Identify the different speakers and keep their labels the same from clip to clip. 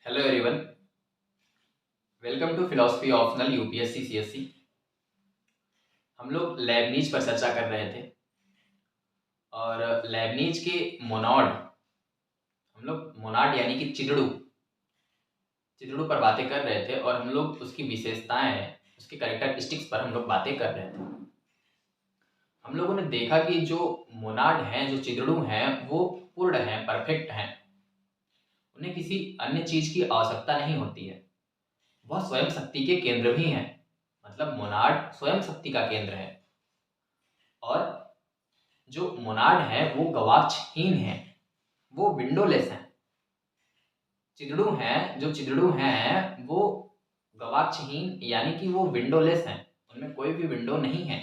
Speaker 1: Hello everyone, welcome to philosophy optional UPSC CSC. हम लोग Lebanese पर चर्चा कर रहे थे और लेबनीज के मोनॉड, हम लोग मोनाड यानी कि चिदड़ू चिदड़ू पर बातें कर रहे थे और हम लोग उसकी विशेषताएं, उसकी कैरेक्टरिस्टिक्स पर हम लोग बातें कर रहे थे। हम लोगों ने देखा कि जो मोनाड हैं, जो चिदड़ू हैं, वो पूर्ण हैं, परफेक्ट हैं। उन्हें किसी अन्य चीज की आवश्यकता नहीं होती है। वह स्वयं शक्ति के केंद्र भी हैं। मतलब मोनाड स्वयं शक्ति का केंद्र है। और जो मोनाड है वो गवाक्षहीन है, वो विंडोलेस है। जो चिदड़ू हैं वो गवाक्षहीन यानी कि वो विंडोलेस हैं, उनमें कोई भी विंडो नहीं है।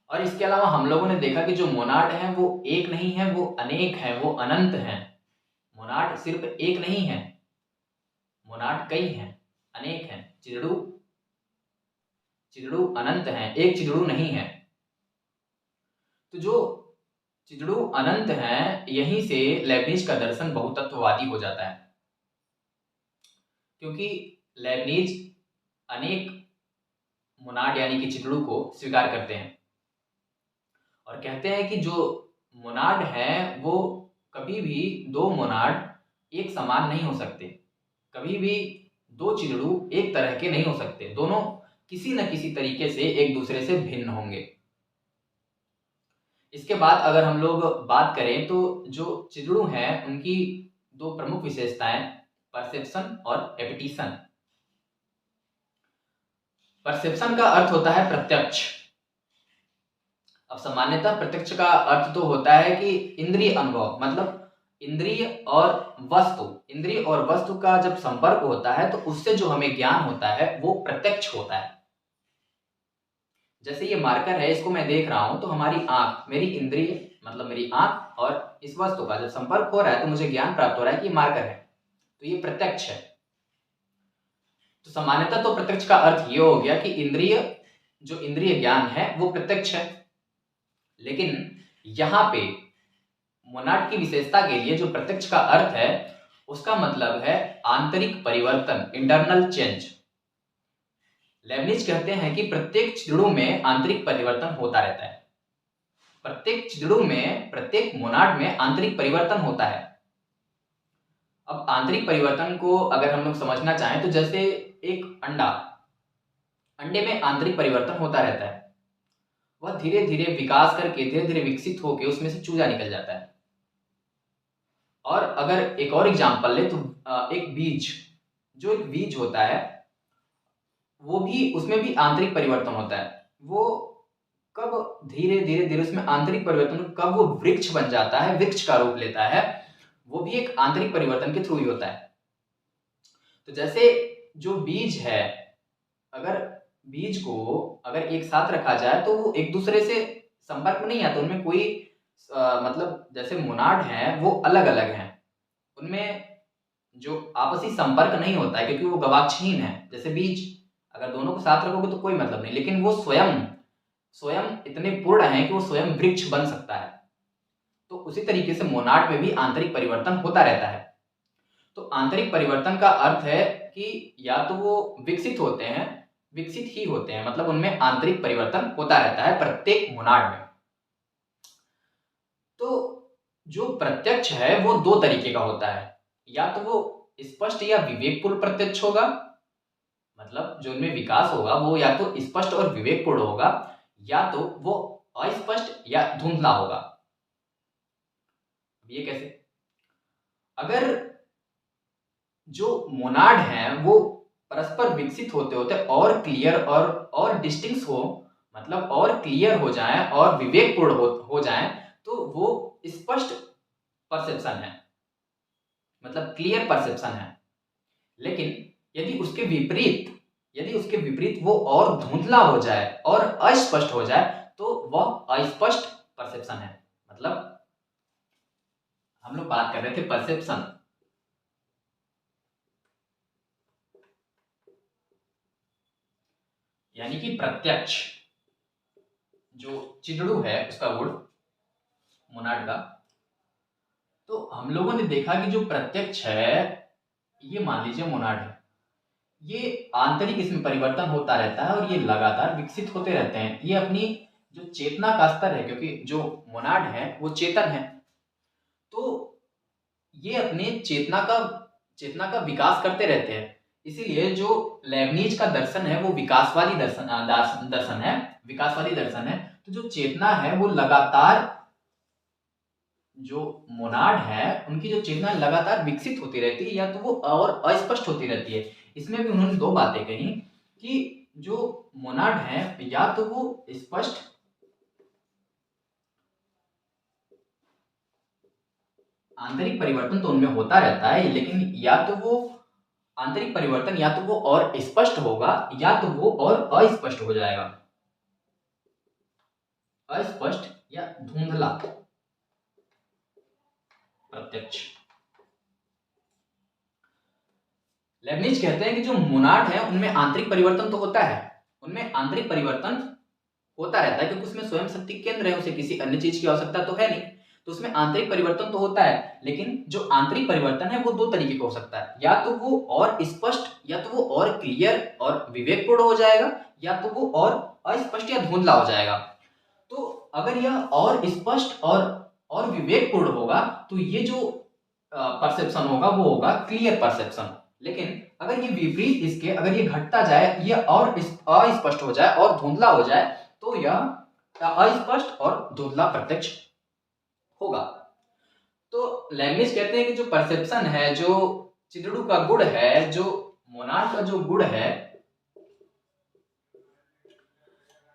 Speaker 1: और इसके अलावा हम लोगों ने देखा कि जो मोनाड है वो एक नहीं है, वो अनेक है, वो अनंत है। मोनाड सिर्फ एक नहीं है, मोनाड कई हैं, अनेक हैं। चिदड़ू चिदड़ू अनंत हैं, एक चिदड़ू नहीं है। तो जो चिदड़ू अनंत हैं, यहीं से लेबनिज का दर्शन बहुतत्ववादी हो जाता है, क्योंकि लेबनिज अनेक मोनाड यानी कि चिदड़ू को स्वीकार करते हैं और कहते हैं कि जो मोनाड है वो कभी भी दो मोनाड एक समान नहीं हो सकते। कभी भी दो चिदड़ू एक तरह के नहीं हो सकते, दोनों किसी न किसी तरीके से एक दूसरे से भिन्न होंगे। इसके बाद अगर हम लोग बात करें तो जो चिदड़ू हैं उनकी दो प्रमुख विशेषताएं परसेप्शन और एपिटिशन। परसेप्शन का अर्थ होता है प्रत्यक्ष। अब सामान्यतः प्रत्यक्ष का अर्थ तो होता है कि इंद्रिय अनुभव, मतलब इंद्रिय और वस्तु का जब संपर्क होता है तो उससे जो हमें ज्ञान होता है वो प्रत्यक्ष होता है। जैसे ये मार्कर है, इसको मैं देख रहा हूं तो हमारी आंख, मेरी इंद्रिय मतलब मेरी आंख और इस वस्तु का जब संपर्क हो रहा है तो मुझे ज्ञान प्राप्त हो रहा है कि ये मार्कर है, तो ये प्रत्यक्ष है। तो सामान्यतः तो प्रत्यक्ष का अर्थ ये हो गया कि जो इंद्रिय ज्ञान है वो प्रत्यक्ष है। लेकिन यहाँ पे मोनाड की विशेषता के लिए जो प्रत्यक्ष का अर्थ है उसका मतलब है आंतरिक परिवर्तन, इंटरनल चेंज। लेबनिज कहते हैं कि प्रत्येक चिदड़ू में आंतरिक परिवर्तन होता रहता है। प्रत्येक चिदड़ू में, प्रत्येक मोनाड में आंतरिक परिवर्तन होता है। अब आंतरिक परिवर्तन को अगर हम लोग समझना चाहें तो जैसे एक अंडे में आंतरिक परिवर्तन होता रहता है। वह धीरे धीरे विकास करके, धीरे धीरे विकसित होकर उसमें से चूजा निकल जाता है। और अगर एक और एग्जांपल ले तो एक बीज होता है, वो भी, उसमें भी आंतरिक परिवर्तन होता है। वो कब धीरे धीरे धीरे उसमें आंतरिक परिवर्तन, कब वो वृक्ष बन जाता है, वृक्ष का रूप लेता है, वो भी एक आंतरिक परिवर्तन के थ्रू ही होता है। तो जैसे जो बीज है, अगर बीज को अगर एक साथ रखा जाए तो वो एक दूसरे से संपर्क में नहीं आता, उनमें कोई मतलब जैसे मोनाड हैं वो अलग अलग हैं, उनमें जो आपसी संपर्क नहीं होता है क्योंकि वो गवाक्षहीन है। जैसे बीज अगर दोनों को साथ रखोगे तो कोई मतलब नहीं, लेकिन वो स्वयं स्वयं इतने पूर्ण हैं कि वो स्वयं वृक्ष बन सकता है। तो उसी तरीके से मोनाड में भी आंतरिक परिवर्तन होता रहता है। तो आंतरिक परिवर्तन का अर्थ है कि या तो वो विकसित ही होते हैं, मतलब उनमें आंतरिक परिवर्तन होता रहता है प्रत्येक मोनाड में। तो जो प्रत्यक्ष है वो दो तरीके का होता है, या तो वो स्पष्ट या विवेकपूर्ण प्रत्यक्ष होगा, मतलब जो इनमें विकास होगा वो या तो स्पष्ट और विवेकपूर्ण होगा, या तो वो अस्पष्ट या धुंधला होगा। ये कैसे? अगर जो मोनाड हैं वो परस्पर विकसित होते होते और क्लियर और डिस्टिंक्ट हो, मतलब और क्लियर हो जाएं और विवेकपूर्ण हो जाएं, तो वो स्पष्ट परसेप्शन है, मतलब क्लियर परसेप्शन है। लेकिन यदि उसके विपरीत वो और धुंधला हो जाए और अस्पष्ट हो जाए तो वह अस्पष्ट परसेप्शन है। मतलब हम लोग बात कर रहे थे परसेप्शन, यानी कि प्रत्यक्ष। जो चिदड़ू है उसका गुण मोनाड का, तो हम लोगों ने देखा कि जो प्रत्यक्ष है, ये मान लीजिए मोनाड है, ये आंतरिक इसमें परिवर्तन होता रहता है और ये लगातार विकसित होते रहते हैं। ये अपनी जो चेतना का स्तर है, क्योंकि जो मोनाड है वो चेतन है, तो ये अपने चेतना का विकास करते रहते हैं। इसीलिए जो लेबनीज का दर्शन है वो विकासवादी दर्शन है, विकासवादी दर्शन है। तो जो चेतना है वो लगातार, जो मोनाड है उनकी जो चेतना लगातार विकसित होती रहती है, या तो वो और अस्पष्ट होती रहती है। इसमें भी उन्होंने दो बातें कही कि जो मोनाड है या तो वो स्पष्ट आंतरिक परिवर्तन तो उनमें होता रहता है, लेकिन या तो वो आंतरिक परिवर्तन या तो वो और स्पष्ट होगा या तो वो और अस्पष्ट हो जाएगा, अस्पष्ट या धुंधला प्रत्यक्ष। लेबनिज कहते हैं कि जो मोनाड है उनमें आंतरिक परिवर्तन तो होता है, उनमें आंतरिक परिवर्तन होता रहता है, क्योंकि उसमें स्वयं शक्ति केंद्र है, उसे किसी अन्य चीज की आवश्यकता तो है नहीं, तो उसमें आंतरिक परिवर्तन तो होता है। लेकिन जो आंतरिक परिवर्तन है वो दो तरीके का हो सकता है, या तो वो और स्पष्ट, या तो वो और क्लियर और विवेकपूर्ण हो जाएगा, या तो वो और अस्पष्ट या धुंधला हो जाएगा। तो अगर यह और स्पष्ट और विवेकपूर्ण होगा तो ये जो परसेप्शन होगा वो होगा क्लियर परसेप्शन। लेकिन अगर ये विपरीत इसके, अगर ये घटता जाए, ये और अस्पष्ट हो जाए और धुंधला हो जाए, तो यह अस्पष्ट और धुंधला प्रत्यक्ष होगा। तो लेबनिज कहते हैं कि जो परसेप्शन है, जो चिदड़ू का गुण है, जो मोनाड का जो गुण है,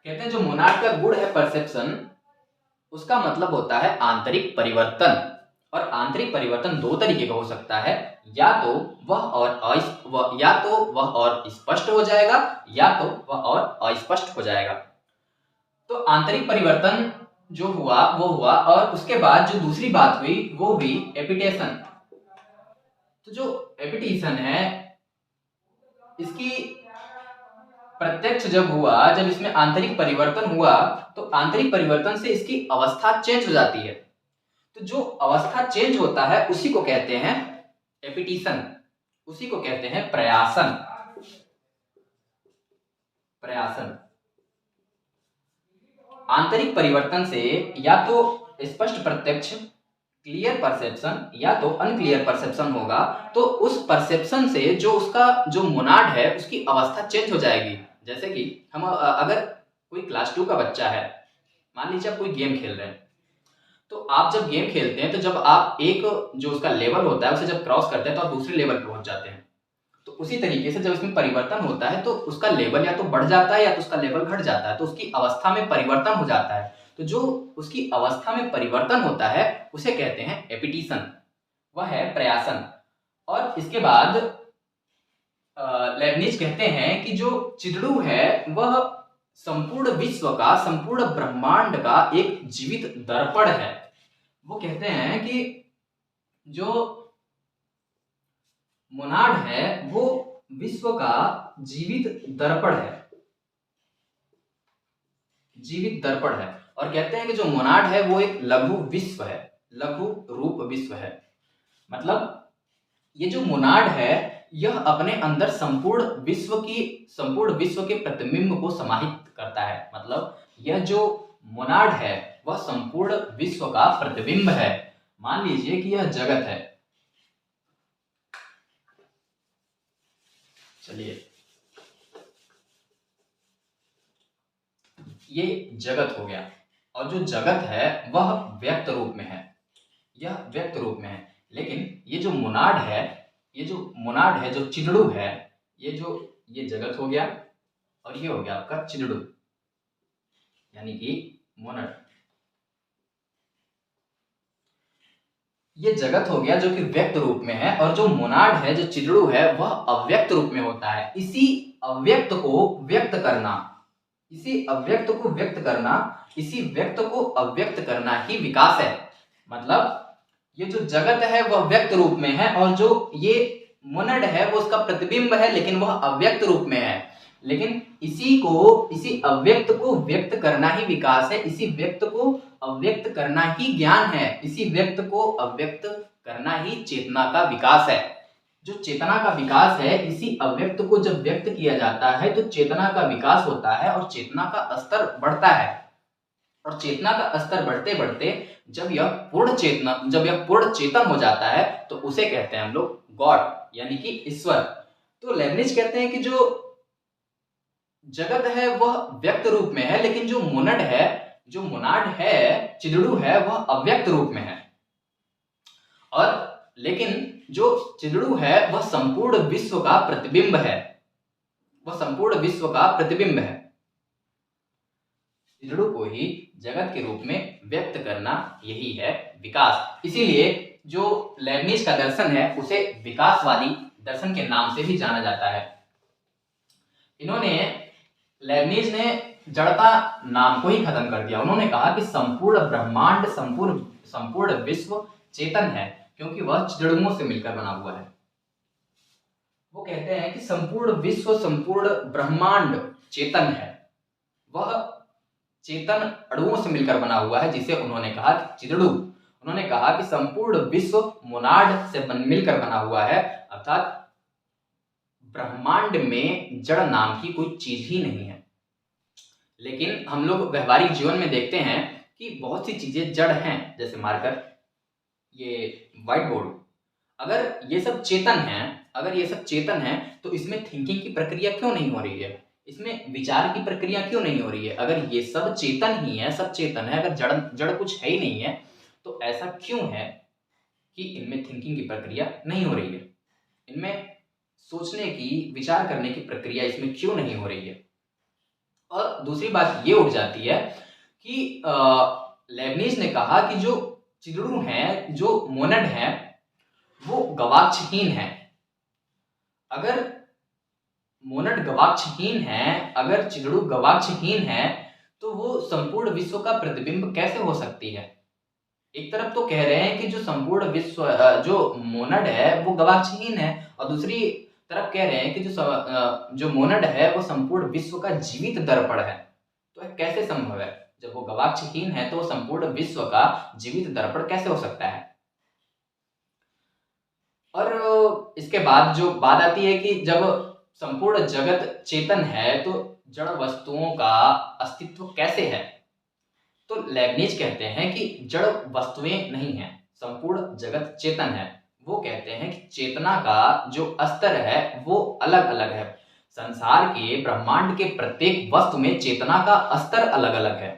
Speaker 1: कहते हैं जो मोनाड का गुण है परसेप्शन, उसका मतलब होता है आंतरिक परिवर्तन। और आंतरिक परिवर्तन दो तरीके का हो सकता है, या तो वह और स्पष्ट हो जाएगा, या तो वह और अस्पष्ट हो जाएगा। तो आंतरिक परिवर्तन जो हुआ वो हुआ, और उसके बाद जो दूसरी बात हुई वो हुई एपिटेशन। तो जो एपिटेशन है, इसकी प्रत्यक्ष जब हुआ, जब इसमें आंतरिक परिवर्तन हुआ, तो आंतरिक परिवर्तन से इसकी अवस्था चेंज हो जाती है। तो जो अवस्था चेंज होता है उसी को कहते हैं एपिटेशन, उसी को कहते हैं प्रयासन। प्रयासन आंतरिक परिवर्तन से या तो स्पष्ट प्रत्यक्ष क्लियर परसेप्शन या तो अनक्लियर परसेप्शन होगा, तो उस परसेप्शन से जो उसका जो मोनाड है उसकी अवस्था चेंज हो जाएगी। जैसे कि हम अगर कोई क्लास 2 का बच्चा है, मान लीजिए आप कोई गेम खेल रहे हैं, तो आप जब गेम खेलते हैं तो जब आप एक जो उसका लेवल होता है उसे जब क्रॉस करते हैं तो आप दूसरे लेवल पर पहुंच जाते हैं। तो उसी तरीके से जब इसमें परिवर्तन होता है तो उसका लेवल या तो बढ़ जाता है या तो उसका लेवल घट जाता है, तो उसकी अवस्था में परिवर्तन हो जाता है। तो जो उसकी अवस्था में परिवर्तन होता है उसे कहते हैं एपिटेशन, वह है प्रयासन। और इसके बाद लेबनिज कहते हैं कि जो चिदड़ू है वह संपूर्ण विश्व का, संपूर्ण ब्रह्मांड का एक जीवित दर्पण है। वो कहते हैं कि जो मोनाड है वो विश्व का जीवित दर्पण है, जीवित दर्पण है। और कहते हैं कि जो मोनाड है वो एक लघु विश्व है, लघु रूप विश्व है। मतलब ये जो मोनाड है यह अपने अंदर संपूर्ण विश्व के प्रतिबिंब को समाहित करता है। मतलब यह जो मोनाड है वह संपूर्ण विश्व का प्रतिबिंब है। मान लीजिए कि यह जगत है, चलिए ये जगत हो गया, और जो जगत है वह व्यक्त रूप में है, यह व्यक्त रूप में है। लेकिन ये जो मोनाड है, ये जो मोनाड है, जो चिदड़ू है, ये जगत हो गया और ये हो गया आपका चिदड़ू, यानी कि मोनाड। ये जगत हो गया जो कि व्यक्त रूप में है, और जो मोनाड है, जो चिदड़ू है, वह अव्यक्त रूप में होता है। इसी अव्यक्त को व्यक्त करना, इसी अव्यक्त को व्यक्त करना, इसी व्यक्त को अव्यक्त करना ही विकास है। मतलब ये जो जगत है वह व्यक्त रूप में है, और जो ये मोनड है वो उसका प्रतिबिंब है, लेकिन वह अव्यक्त रूप में है। लेकिन इसी अव्यक्त को व्यक्त करना ही विकास है, इसी व्यक्त को अव्यक्त करना ही ज्ञान है। इसी व्यक्त को अव्यक्त करना ही चेतना का विकास है। जो चेतना का विकास है, इसी अव्यक्त को जब व्यक्त किया जाता है तो चेतना का विकास होता है और चेतना का स्तर बढ़ता है। और चेतना का स्तर बढ़ते बढ़ते जब यह पूर्ण चेतन हो जाता है तो उसे कहते हैं हम लोग गॉड यानी कि ईश्वर। तो लेबनिज कहते हैं कि जो जगत है वह व्यक्त रूप में है, लेकिन जो मोनाड है, चिदड़ू है, वह अव्यक्त रूप में है। और लेकिन जो चिदड़ू है वह संपूर्ण विश्व का प्रतिबिंब है। वह संपूर्ण विश्व का प्रतिबिंब है। चिदड़ू को ही जगत के रूप में व्यक्त करना यही है विकास। इसीलिए जो लेबनिज का दर्शन है उसे विकासवादी दर्शन के नाम से भी जाना जाता है। लेबनिज ने जड़ता नाम को ही खत्म कर दिया। उन्होंने कहा कि संपूर्ण ब्रह्मांड, संपूर्ण विश्व चेतन है, क्योंकि वह चिदड़ुओं से मिलकर बना हुआ है। वो कहते हैं कि संपूर्ण विश्व, संपूर्ण ब्रह्मांड चेतन है, वह चेतन अणुओं से मिलकर बना हुआ है, जिसे उन्होंने कहा कि चिदड़ू। उन्होंने कहा कि संपूर्ण विश्व मोनाड से मिलकर बना हुआ है, अर्थात ब्रह्मांड में जड़ नाम की कोई चीज ही नहीं है। लेकिन हम लोग व्यवहारिक जीवन में देखते हैं कि बहुत सी चीजें जड़ हैं, जैसे मार्कर, ये व्हाइट बोर्ड। अगर ये सब चेतन है तो इसमें थिंकिंग की प्रक्रिया क्यों नहीं हो रही है? इसमें विचार की प्रक्रिया क्यों नहीं हो रही है? अगर ये सब चेतन ही है, सब चेतन है, अगर जड़ कुछ है ही नहीं है, तो ऐसा क्यों है कि इनमें थिंकिंग की प्रक्रिया नहीं हो रही है? इनमें सोचने की, विचार करने की प्रक्रिया इसमें क्यों नहीं हो रही है? और दूसरी बात ये उठ जाती है कि लेबनिज ने कहा कि जो चिदड़ू हैं, जो मोनड हैं, वो गवाक्षहीन है। अगर मोनड गवाक्षहीन है, अगर चिदड़ू गवाक्षहीन है, तो वो संपूर्ण विश्व का प्रतिबिंब कैसे हो सकती है? एक तरफ तो कह रहे हैं कि जो संपूर्ण विश्व, जो मोनड है वो गवाक्षहीन है, और दूसरी तरफ कह रहे हैं कि जो मोनड है वो संपूर्ण विश्व का जीवित दर्पण है। तो कैसे संभव है? जब वो गवाक्षहीन है तो वो संपूर्ण विश्व का जीवित दर्पण कैसे हो सकता है? और इसके बाद जो बात आती है कि जब संपूर्ण जगत चेतन है तो जड़ वस्तुओं का अस्तित्व कैसे है? तो लेबनिज कहते हैं कि जड़ वस्तुएं नहीं है, संपूर्ण जगत चेतन है। वो कहते हैं कि चेतना का जो स्तर है वो अलग अलग है। संसार के, ब्रह्मांड के प्रत्येक वस्तु में चेतना का स्तर अलग अलग है।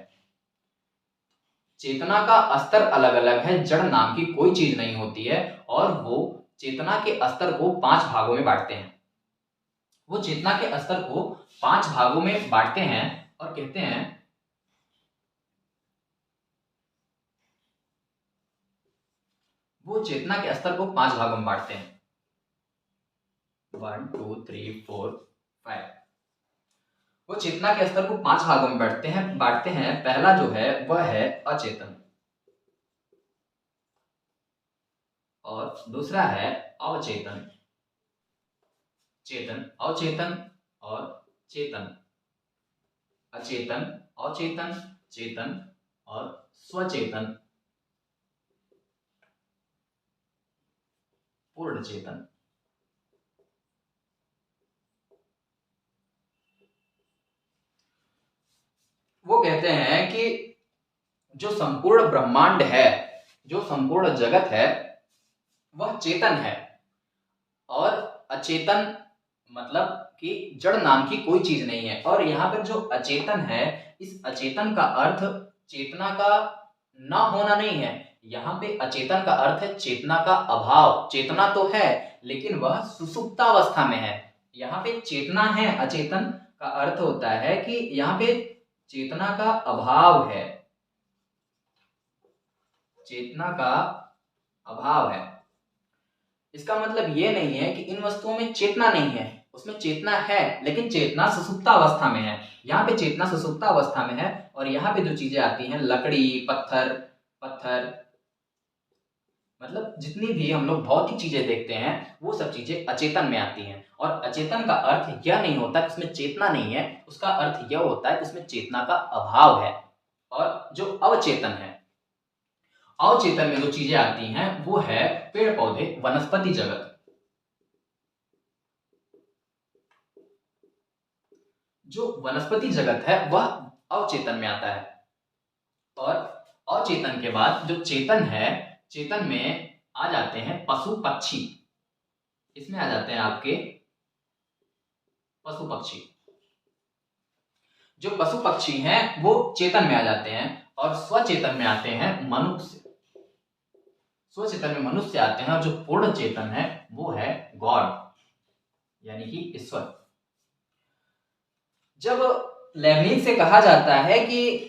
Speaker 1: चेतना का स्तर अलग अलग है, जड़ नाम की कोई चीज नहीं होती है। और वो चेतना के स्तर को 5 भागों में बांटते हैं। वो चेतना के स्तर को 5 भागों में बांटते हैं और कहते हैं वो चेतना के स्तर को 5 भागों में बांटते हैं। 1 2 3 4 5। वो चेतना के स्तर को 5 भागों में बांटते हैं। पहला जो है वह है अचेतन, और दूसरा है अवचेतन, चेतन, अवचेतन और चेतन, अचेतन, अवचेतन, चेतन और स्वचेतन, पूर्ण चेतन। वो कहते हैं कि जो संपूर्ण ब्रह्मांड है, जो संपूर्ण जगत है, वह चेतन है, और अचेतन मतलब कि जड़ नाम की कोई चीज नहीं है। और यहाँ पर जो अचेतन है, इस अचेतन का अर्थ चेतना का ना होना नहीं है। यहाँ पे अचेतन का अर्थ है चेतना का अभाव। चेतना तो है लेकिन वह सुसुप्तावस्था में है। यहाँ पे चेतना है, अचेतन का अर्थ होता है कि यहाँ पे चेतना का अभाव है, चेतना का अभाव है। इसका मतलब ये नहीं है कि इन वस्तुओं में चेतना नहीं है, उसमें चेतना है, लेकिन चेतना सुसुप्तावस्था में है। यहाँ पे चेतना सुसुप्तावस्था में है, और यहाँ पे जो चीजें आती हैं, लकड़ी, पत्थर, मतलब जितनी भी हम लोग भौतिक चीजें देखते हैं वो सब चीजें अचेतन में आती हैं। और अचेतन का अर्थ यह नहीं होता कि उसमें चेतना नहीं है, उसका अर्थ यह होता है कि उसमें चेतना का अभाव है। और जो अवचेतन है, अवचेतन में जो चीजें आती हैं वो है पेड़ पौधे, वनस्पति जगत। जो वनस्पति जगत है वह अवचेतन में आता है। और अवचेतन के बाद जो चेतन है, चेतन में आ जाते हैं पशु पक्षी। इसमें आ जाते हैं आपके पशु पक्षी। जो पशु पक्षी हैं वो चेतन में आ जाते हैं और स्वचेतन में आते हैं मनुष्य। स्वचेतन में मनुष्य आते हैं और जो पूर्ण चेतन है वो है गॉड, यानी कि ईश्वर। जब लेबनीज से कहा जाता है कि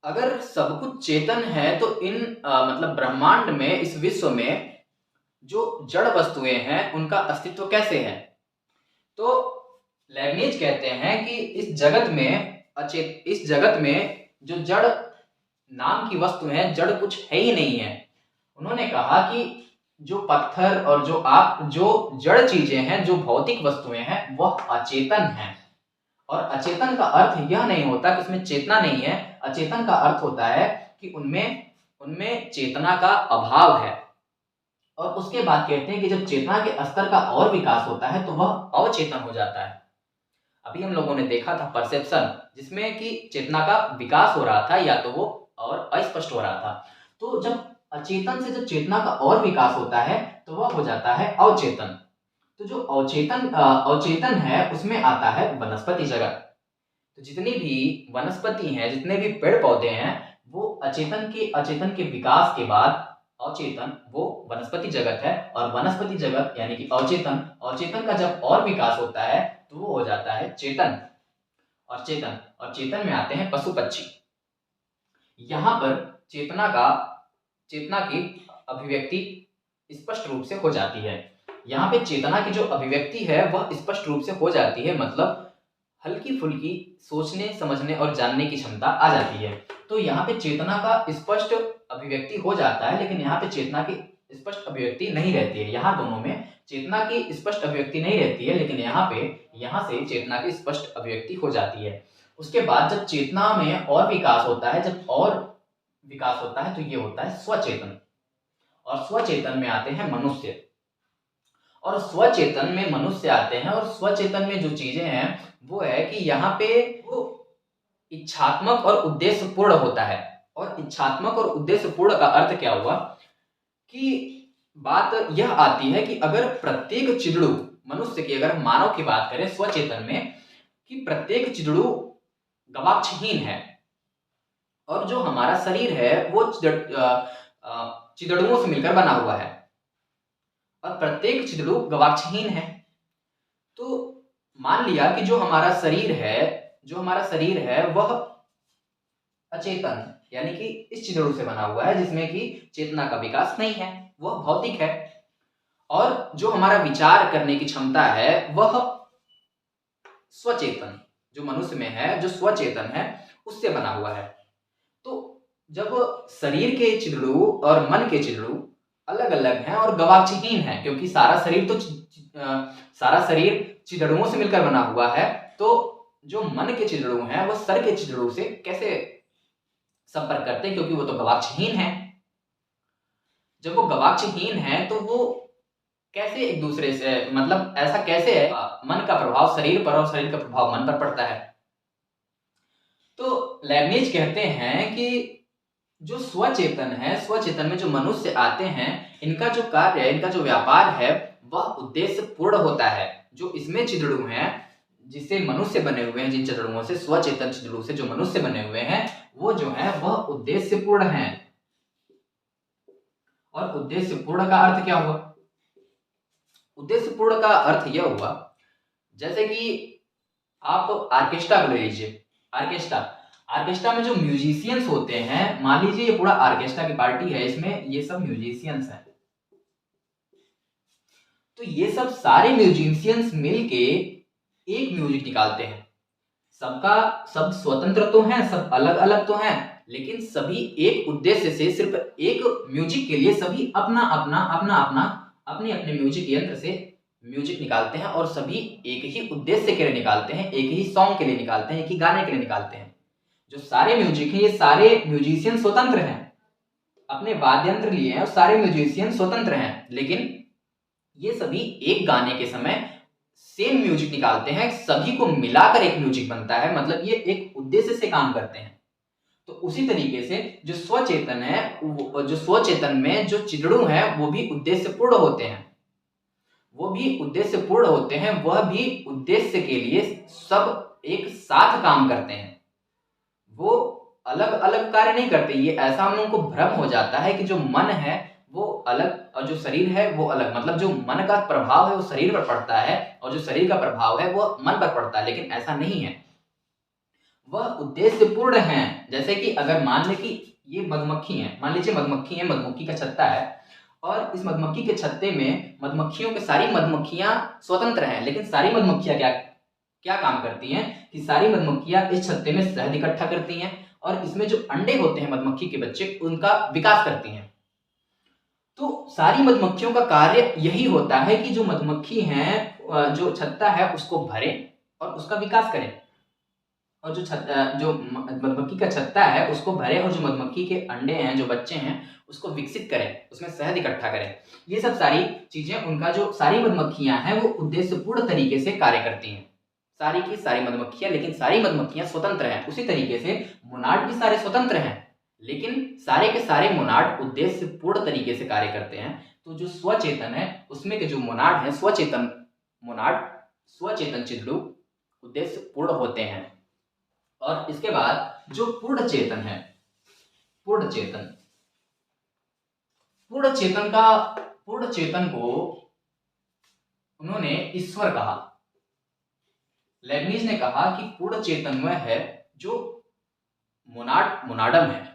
Speaker 1: अगर सब कुछ चेतन है तो इन मतलब ब्रह्मांड में, इस विश्व में जो जड़ वस्तुएं हैं उनका अस्तित्व कैसे है, तो लेबनीज कहते हैं कि इस जगत में जो जड़ नाम की वस्तु है, जड़ कुछ है ही नहीं है। उन्होंने कहा कि जो पत्थर और जो जड़ चीजें हैं, जो भौतिक वस्तुएं हैं, वह अचेतन हैं। और अचेतन का अर्थ यह नहीं होता कि उसमें चेतना नहीं है। अचेतन का अर्थ होता है कि उनमें चेतना का अभाव है। और उसके बाद कहते हैं कि जब चेतना के स्तर का और विकास होता है तो वह अवचेतन हो जाता है। अभी हम लोगों ने देखा था परसेप्शन, जिसमें कि चेतना का विकास हो रहा था या तो वो और अस्पष्ट हो रहा था। तो जब अचेतन से जब चेतना का और विकास होता है तो वह हो जाता है अवचेतन। तो जो अवचेतन है उसमें आता है वनस्पति जगत। तो जितनी भी वनस्पति हैं, जितने भी पेड़ पौधे हैं, वो अचेतन के विकास के बाद अवचेतन वो वनस्पति जगत है। और वनस्पति जगत यानी कि अवचेतन का जब और विकास होता है तो वो हो जाता है चेतन। और चेतन में आते हैं पशु पक्षी। यहाँ पर चेतना की अभिव्यक्ति स्पष्ट रूप से हो जाती है। यहाँ पे चेतना की जो अभिव्यक्ति है वह स्पष्ट रूप से हो जाती है, मतलब हल्की फुल्की सोचने, समझने और जानने की क्षमता आ जाती है। तो यहाँ पे चेतना का स्पष्ट अभिव्यक्ति हो जाता है, लेकिन यहाँ पे चेतना की स्पष्ट अभिव्यक्ति नहीं रहती है। यहाँ दोनों में चेतना की स्पष्ट अभिव्यक्ति नहीं रहती है, लेकिन यहाँ से चेतना की स्पष्ट अभिव्यक्ति हो जाती है। उसके बाद जब चेतना में और विकास होता है, तो ये होता है स्वचेतन। और स्वचेतन में आते हैं मनुष्य। और स्वचेतन में मनुष्य आते हैं। और स्वचेतन में जो चीजें हैं वो है कि यहाँ पे वो इच्छात्मक और उद्देश्यपूर्ण होता है। और इच्छात्मक और उद्देश्यपूर्ण का अर्थ क्या हुआ कि बात यह आती है कि अगर प्रत्येक चिड़ू मनुष्य की, अगर मानव की बात करें स्वचेतन में, कि प्रत्येक चिड़ू गवाक्षहीन है। और जो हमारा शरीर है वो चिड़ुओं से मिलकर बना हुआ है और प्रत्येक चिड़ू गवाक्षहीन है। तो मान लिया कि जो हमारा शरीर है वह अचेतन यानी कि इस चिड़ू से बना हुआ है, जिसमें कि चेतना का विकास नहीं है, वह भौतिक है। और जो हमारा विचार करने की क्षमता है वह स्वचेतन, जो मनुष्य में है, जो स्वचेतन है, उससे बना हुआ है। तो जब शरीर के चिड़ू और मन के चिड़ू अलग अलग हैं और गवाक्षहीन है, क्योंकि सारा शरीर चिड़ुओं से मिलकर बना हुआ है, तो जो मन के चिड़ू हैं वो सर के चिड़ू से कैसे संपर्क करते हैं, क्योंकि वो तो गवाक्षहीन है। जब वो गवाक्षहीन है तो वो कैसे एक दूसरे से, मतलब ऐसा कैसे है, मन का प्रभाव शरीर पर और शरीर का प्रभाव मन पर पड़ता है। तो लेबनीज कहते हैं कि जो स्वचेतन है, स्वचेतन में जो मनुष्य आते हैं, इनका जो कार्य है, इनका जो व्यापार है वह उद्देश्य पूर्ण होता है। जो इसमें चिड़ू हैं, जिससे मनुष्य बने हुए हैं, जिन चिड़ुओं से, स्वचेतन चिड़ू से जो मनुष्य बने हुए हैं, वो जो है वह उद्देश्य पूर्ण है। और उद्देश्य पूर्ण का अर्थ क्या हुआ? उद्देश्य पूर्ण का अर्थ यह हुआ, जैसे कि आप ऑर्केस्ट्रा को ले लीजिए। ऑर्केस्ट्रा में जो म्यूजिशियंस होते हैं, मान लीजिए ये पूरा ऑर्केस्ट्रा की पार्टी है, इसमें ये सब म्यूजिशियंस हैं। तो ये सब सारे म्यूजिशियंस मिलके एक म्यूजिक निकालते हैं। सब स्वतंत्र तो हैं, सब अलग अलग तो हैं, लेकिन सभी एक उद्देश्य से, सिर्फ एक म्यूजिक के लिए सभी अपने अपने म्यूजिक यंत्र से म्यूजिक निकालते हैं। और सभी एक ही उद्देश्य के लिए निकालते हैं, एक ही सॉन्ग के लिए निकालते हैं, एक ही गाने के लिए निकालते हैं। जो सारे म्यूजिक हैं, ये सारे म्यूजिशियन स्वतंत्र हैं, अपने वाद्य यंत्र लिए हैं और सारे म्यूजिशियन स्वतंत्र हैं, लेकिन ये सभी एक गाने के समय सेम म्यूजिक निकालते हैं, सभी को मिलाकर एक म्यूजिक बनता है, मतलब ये एक उद्देश्य से काम करते हैं। तो उसी तरीके से जो स्वचेतन है, जो स्वचेतन में जो चिजड़ू हैं वो भी उद्देश्यपूर्ण होते हैं, वो भी उद्देश्यपूर्ण होते हैं, वह भी उद्देश्य के लिए सब एक साथ काम करते हैं, वो अलग अलग कार्य नहीं करते। ये ऐसा हम लोगों को भ्रम हो जाता है कि जो मन है वो अलग और जो शरीर है वो अलग, मतलब जो मन का प्रभाव है वो शरीर पर पड़ता है और जो शरीर का प्रभाव है वो मन पर पड़ता है, लेकिन ऐसा नहीं है, वह उद्देश्यपूर्ण है। जैसे कि अगर मान लें कि ये मधुमक्खी है, मान लीजिए मधुमक्खी है, मधुमक्खी का छत्ता है और इस मधुमक्खी के छत्ते में मधुमक्खियों के सारी मधुमक्खियां स्वतंत्र हैं, लेकिन सारी मधुमक्खियां क्या क्या काम करती हैं कि सारी मधुमक्खियां इस छत्ते में शहद इकट्ठा करती हैं और इसमें जो अंडे होते हैं मधुमक्खी के बच्चे उनका विकास करती हैं। तो सारी मधुमक्खियों का कार्य यही होता है कि जो मधुमक्खी है, जो छत्ता है उसको भरे और उसका विकास करें, और जो मधुमक्खी का छत्ता है उसको भरे और जो मधुमक्खी के अंडे हैं, जो बच्चे हैं, उसको विकसित करें, उसमें शहद इकट्ठा करें। ये सब सारी चीजें उनका जो सारी मधुमक्खियां हैं वो उद्देश्यपूर्ण तरीके से कार्य करती हैं, सारी की सारी मधुमक्खियां, लेकिन सारी मधुमक्खियां स्वतंत्र हैं। उसी तरीके से मोनाड भी सारे स्वतंत्र हैं, लेकिन सारे के सारे मोनाड उद्देश्यपूर्ण तरीके से कार्य करते हैं। तो जो स्वचेतन है उसमें के जो मोनाड है, स्वचेतन मोनाड, स्वचेतन चिल्लू उद्देश्यपूर्ण होते हैं। और इसके बाद जो पूर्ण चेतन है, पूर्ण चेतन, पूर्ण चेतन का, पूर्ण चेतन को उन्होंने ईश्वर कहा। लेबनीज ने कहा कि पूर्ण चेतन वह है जो मोनाडम है।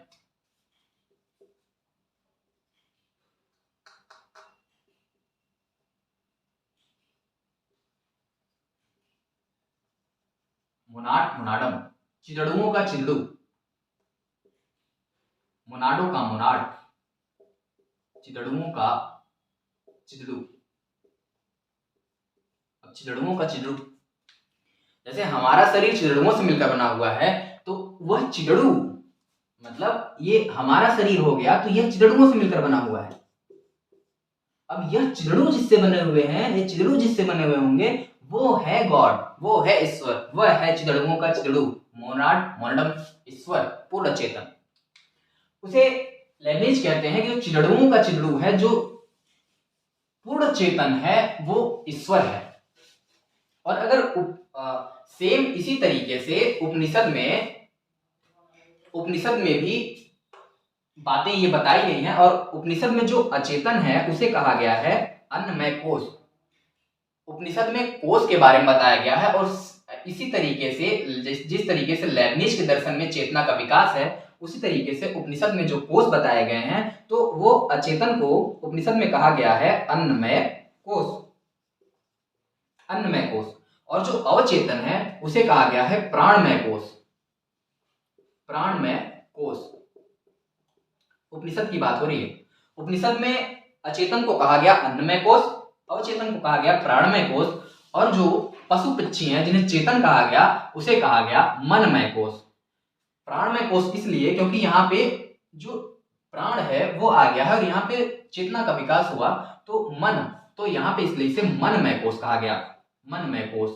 Speaker 1: मोनाडम, चिदड़ुओं का चिल्लू, मोनाडो का मोनाड, चिदड़ुओं का चिदड़ू। अब चिदड़ुओं का चिदड़ू, जैसे हमारा शरीर चिदड़ुओं से मिलकर बना हुआ है, तो वह चिदड़ू मतलब ये हमारा शरीर हो गया, तो यह चिदड़ुओं से मिलकर बना हुआ है। अब यह चिदड़ू जिससे बने हुए हैं, ये चिदड़ू जिससे बने हुए होंगे, वो है गॉड, वो है ईश्वर, वह है चिदड़ुओं का चिदड़ू, मोनाड, मोनाडम, ईश्वर, पूर्ण चेतन। उसे लेबनीज कहते हैं कि जो चिदड़ुओं का चिदड़ू है, जो पूर्ण चेतन है, वो ईश्वर है। और अगर सेम इसी तरीके से उपनिषद में भी बातें ये बताई गई हैं, और उपनिषद में जो अचेतन है उसे कहा गया है अन्नमय कोश। उपनिषद में कोश के बारे में बताया गया है, और इसी तरीके से जिस तरीके से लेबनीज के दर्शन में चेतना का विकास है, उसी तरीके से उपनिषद में जो कोश बताए गए हैं, तो वो अचेतन को उपनिषद में कहा गया है अन्नमय कोश, अन्नमय कोश। और जो अवचेतन है उसे कहा गया है प्राणमय कोश, प्राणमय कोश। उपनिषद की बात हो रही है। उपनिषद में अचेतन को कहा गया अन्नमय कोश, अवचेतन को कहा गया प्राणमय कोश, और जो पशु पक्षी हैं जिन्हें चेतन कहा गया उसे कहा गया मनमय कोश। प्राणमय कोश इसलिए क्योंकि यहाँ पे जो प्राण है वो आ गया है और यहाँ पे चेतना का विकास हुआ, तो मन, तो यहाँ पे इसलिए इसे मनमय कोश कहा गया, मनमय कोश।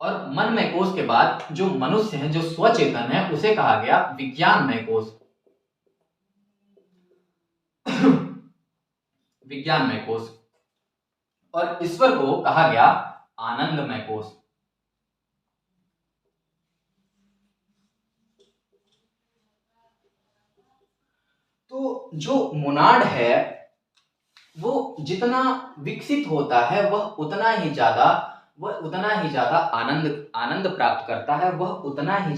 Speaker 1: और मनमय कोश के बाद जो मनुष्य है, जो स्वचेतन है, उसे कहा गया विज्ञानमय कोश, विज्ञानमय कोश। और ईश्वर को कहा गया आनंदमय कोश। तो जो मोनाड है वो जितना विकसित होता है वह उतना ही ज्यादा आनंद प्राप्त करता है, वह उतना ही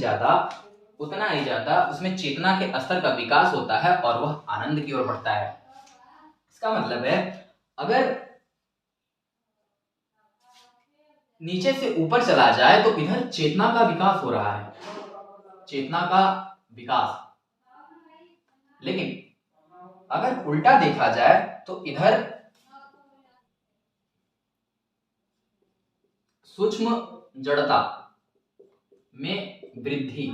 Speaker 1: ज्यादा उसमें चेतना के स्तर का विकास होता है और वह आनंद की ओर बढ़ता है। इसका मतलब है अगर नीचे से ऊपर चला जाए तो इधर चेतना का विकास हो रहा है, चेतना का विकास, लेकिन अगर उल्टा देखा जाए तो इधर सूक्ष्म जड़ता में वृद्धि,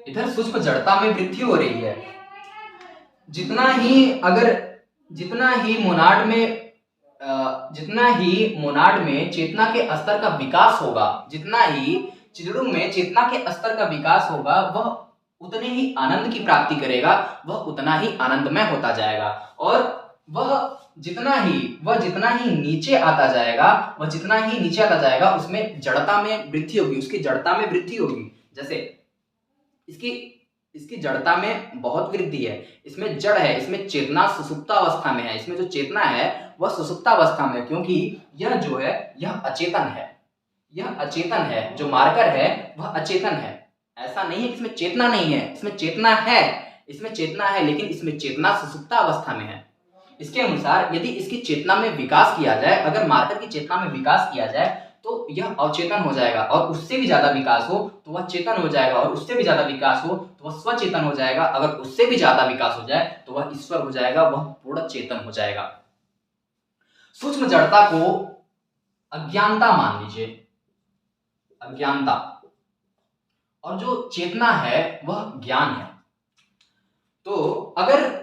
Speaker 1: इधर सूक्ष्म जड़ता में वृद्धि हो रही है। जितना ही मोनाड में चेतना के स्तर का विकास होगा, जितना ही चिड़ू में चेतना के स्तर का विकास होगा, वह उतने ही आनंद की प्राप्ति करेगा, वह उतना ही आनंदमय होता जाएगा। और वह जितना ही नीचे आता जाएगा, उसमें जड़ता में वृद्धि होगी, उसकी जड़ता में वृद्धि होगी। जैसे इसकी जड़ता में बहुत वृद्धि है, इसमें जड़ है, इसमें चेतना सुषुप्तावस्था में है, इसमें जो चेतना है वह सुषुप्तावस्था में है, क्योंकि यह जो है यह अचेतन है, जो मार्कर है वह अचेतन है। ऐसा नहीं है कि इसमें चेतना नहीं है, इसमें चेतना है, लेकिन इसमें चेतना सुषुप्तावस्था में है। इसके अनुसार यदि इसकी चेतना में विकास किया जाए, अगर मार्कर की चेतना में विकास किया जाए तो यह अचेतन हो जाएगा, और उससे भी ज्यादा विकास हो तो वह चेतन हो जाएगा, और उससे भी ज्यादा विकास हो तो वह स्वचेतन हो जाएगा, अगर उससे भी ज्यादा विकास हो जाए तो वह ईश्वर हो जाएगा, वह पूर्ण चेतन हो जाएगा। सूक्ष्म जड़ता को अज्ञानता मान लीजिए, अज्ञानता, और जो चेतना है वह ज्ञान है। तो अगर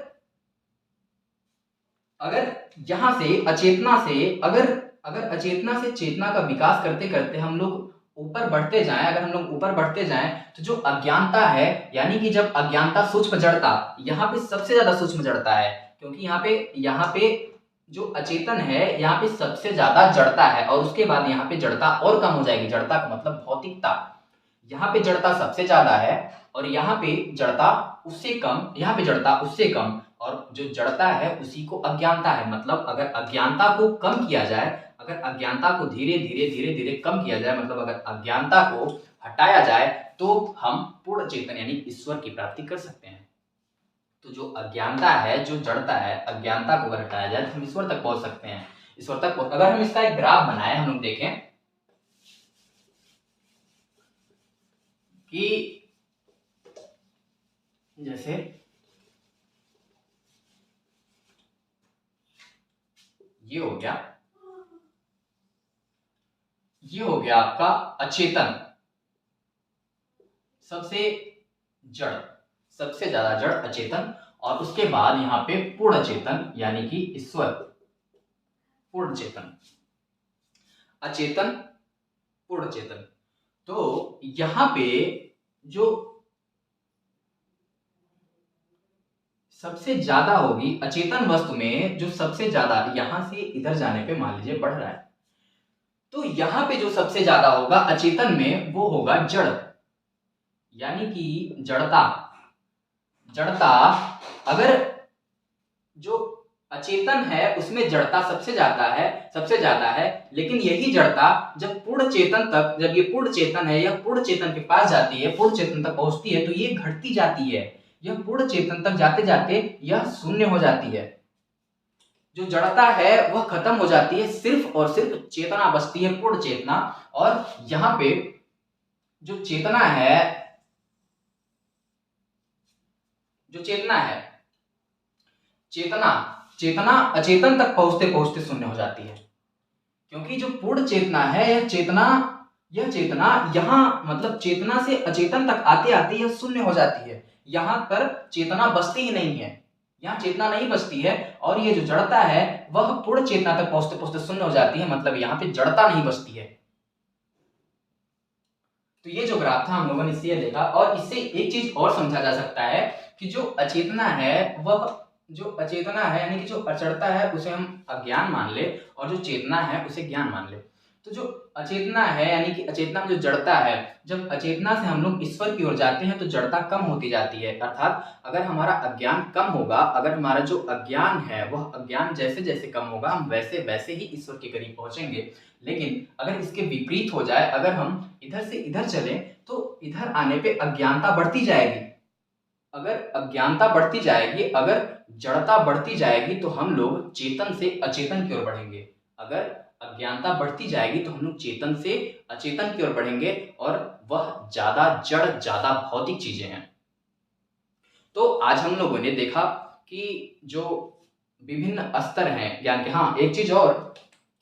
Speaker 1: यहां से अचेतना से चेतना का विकास करते करते हम लोग ऊपर बढ़ते जाएं, तो जो अज्ञानता है, यानी कि जब अज्ञानता सूक्ष्म जड़ता, यहाँ पे सबसे ज्यादा सूक्ष्म जड़ता है, क्योंकि यहाँ पे जो अचेतन है यहाँ पे सबसे ज्यादा जड़ता है, और उसके बाद यहाँ पे जड़ता और कम हो जाएगी। जड़ता का मतलब भौतिकता, यहाँ पे जड़ता सबसे ज्यादा है और यहाँ पे जड़ता उससे कम, और जो जड़ता है उसी को अज्ञानता है। मतलब अगर अज्ञानता को कम किया जाए, अगर अज्ञानता को धीरे धीरे कम किया जाए, मतलब अगर अज्ञानता को हटाया जाए तो हम पूर्ण चेतन यानी ईश्वर की प्राप्ति कर सकते हैं। तो जो अज्ञानता है, जो जड़ता है, अज्ञानता को अगर हटाया जाए तो हम ईश्वर तक पहुंच सकते हैं। अगर हम इसका एक ग्राफ बनाए, हम लोग देखें कि जैसे ये हो गया आपका अचेतन, सबसे ज्यादा जड़ अचेतन, और उसके बाद यहाँ पे पूर्ण चेतन यानी कि ईश्वर, पूर्ण चेतन, अचेतन, पूर्ण चेतन। तो यहाँ पे जो सबसे ज्यादा होगी अचेतन वस्तु में, जो सबसे ज्यादा यहां से इधर जाने पे मान लीजिए बढ़ रहा है, तो यहाँ पे जो सबसे ज्यादा होगा अचेतन में वो होगा जड़, यानी कि जड़ता। अगर जो अचेतन है उसमें जड़ता सबसे ज्यादा है, लेकिन यही जड़ता जब ये पूर्ण चेतन है, यह पूर्ण चेतन के पास जाती है, पूर्ण चेतन तक पहुंचती है, तो ये घटती जाती है, यह पूर्ण चेतन तक जाते जाते यह शून्य हो जाती है। जो जड़ता है वह खत्म हो जाती है, सिर्फ और सिर्फ चेतना बचती है, पूर्ण चेतना। और यहाँ पे जो चेतना है, चेतना अचेतन तक पहुंचते पहुंचते शून्य हो जाती है, क्योंकि जो पूर्ण चेतना है यह चेतना यहाँ मतलब चेतना से अचेतन तक आते आते यह शून्य हो जाती है, यहाँ पर चेतना बचती ही नहीं है, यहाँ चेतना नहीं बचती है, और ये जो जड़ता है वह पूर्ण चेतना तक पहुंचते पहुंचते शून्य हो जाती है, मतलब यहाँ पे जड़ता नहीं बचती है। तो ये जो ग्राफ था हम लोगों ने इससे देखा, और इससे एक चीज और समझा जा सकता है कि जो अचेतना है यानी कि जो अचड़ता है उसे हम अज्ञान मान ले, और जो चेतना है उसे ज्ञान मान ले। तो जो अचेतना है यानी कि अचेतना में जो जड़ता है, जब अचेतना से हम लोग ईश्वर की ओर जाते हैं तो जड़ता कम होती जाती है, अर्थात अगर हमारा अज्ञान कम होगा, अगर हमारा जो अज्ञान है वह अज्ञान जैसे जैसे कम होगा, हम वैसे वैसे ही ईश्वर के करीब पहुंचेंगे। लेकिन अगर इसके विपरीत हो जाए, अगर हम इधर से इधर चले तो इधर आने पे अज्ञानता बढ़ती जाएगी, अगर जड़ता बढ़ती जाएगी तो हम लोग चेतन से अचेतन की ओर बढ़ेंगे, अगर अज्ञानता बढ़ती जाएगी तो हम लोग चेतन से अचेतन की ओर बढ़ेंगे, और वह ज्यादा जड़, ज्यादा भौतिक चीजें हैं। तो आज हम लोगों ने देखा कि जो विभिन्न स्तर हैं ज्ञान के। हाँ, एक चीज और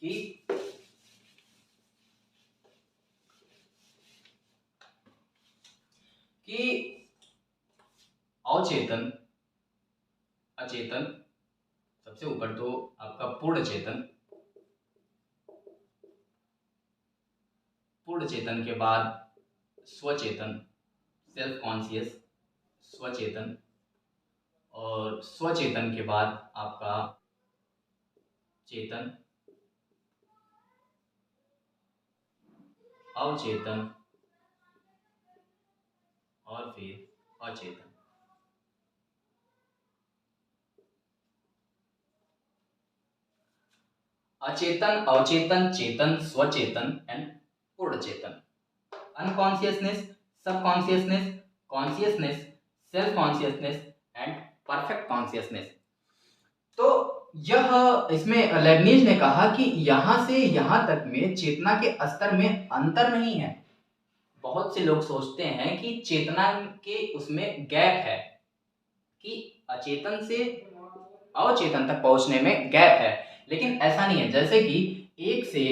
Speaker 1: कि अवचेतन, अचेतन, सबसे ऊपर तो आपका पूर्ण चेतन, पूर्ण चेतन के बाद स्वचेतन, सेल्फ कॉन्शियस, स्वचेतन, और स्वचेतन के बाद आपका चेतन, अवचेतन, और फिर अचेतन। अचेतन, अवचेतन, चेतन, स्वचेतन एंड पूर्ण चेतन। Unconsciousness, subconsciousness, consciousness, self consciousness and perfect consciousness. तो यह इसमें लेबनीज ने कहा कि यहां से यहां तक में चेतना के स्तर में अंतर नहीं है। बहुत से लोग सोचते हैं कि चेतना के उसमें गैप है, कि अचेतन से अवचेतन तक पहुंचने में गैप है, लेकिन ऐसा नहीं है। जैसे कि 1 से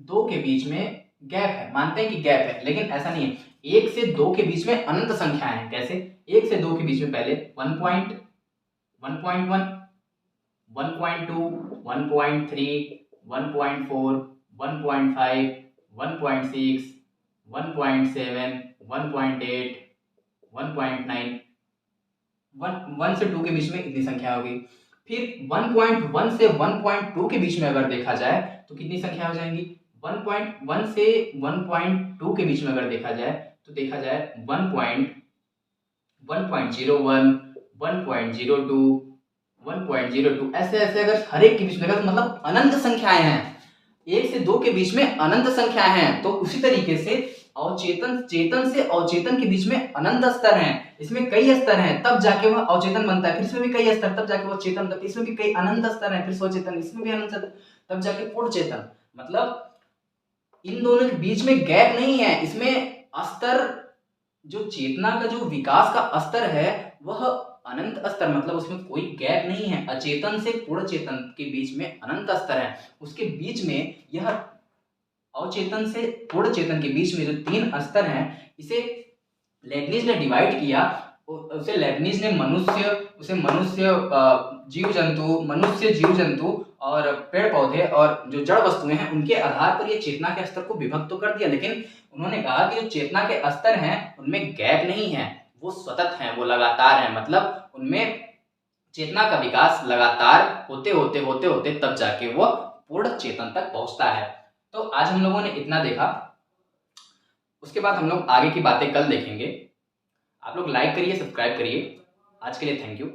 Speaker 1: 2 के बीच में गैप है, मानते हैं कि गैप है, लेकिन ऐसा नहीं है। 1 से 2 के बीच में अनंत संख्याएं हैं। कैसे? 1 से 2 के बीच में पहले 1.1, 1.2, 1.3, 1.4, 1.5, 1.6, 1.7, 1.8, 1.9, 1 से 2 के बीच में इतनी संख्या होगी। फिर 1.1 से 1.2 के बीच में अगर देखा जाए तो कितनी संख्या हो जाएंगी? 1.1 से 1.2 के बीच में अगर देखा जाए तो देखा जाए 1.01, 1.02, 1.02, ऐसे ऐसे अगर हर एक के बीच में देखा तो मतलब अनंत संख्याएं हैं। 1 से 2 के बीच में अनंत संख्याएं हैं। तो उसी तरीके से अवचेतन, चेतन से अवचेतन के बीच में अनंत स्तर हैं। इसमें कई स्तर हैं, तब जाके वह अवचेतन बनता है। फिर इसमें भी कई स्तर, तब जाके वो चेतन बनता है। इसमें भी कई अनंत स्तर हैं, फिर स्वचेतन, इसमें भी अनंत स्तर, तब जाके पूर्ण चेतन। मतलब इन दोनों के बीच में गैप नहीं है। इसमें स्तर, जो चेतना का जो विकास का स्तर है वह अनंत स्तर, मतलब उसमें कोई गैप नहीं है। अचेतन से पूर्ण चेतन के बीच में अनंत स्तर है। उसके बीच में यह अवचेतन से पूर्ण चेतन के बीच में जो 3 स्तर हैं, इसे लेबनीज ने डिवाइड किया। उसे लेबनीज ने मनुष्य, जीव जंतु और पेड़ पौधे और जो जड़ वस्तुएं हैं उनके आधार पर ये चेतना के स्तर को विभक्त तो कर दिया, लेकिन उन्होंने कहा कि जो चेतना के स्तर हैं उनमें गैप नहीं है, वो सतत हैं, वो लगातार हैं। मतलब उनमें चेतना का विकास लगातार होते तब जाके वो पूर्ण चेतन तक पहुंचता है। तो आज हम लोगों ने इतना देखा, उसके बाद हम लोग आगे की बातें कल देखेंगे। आप लोग लाइक करिए, सब्सक्राइब करिए। आज के लिए थैंक यू।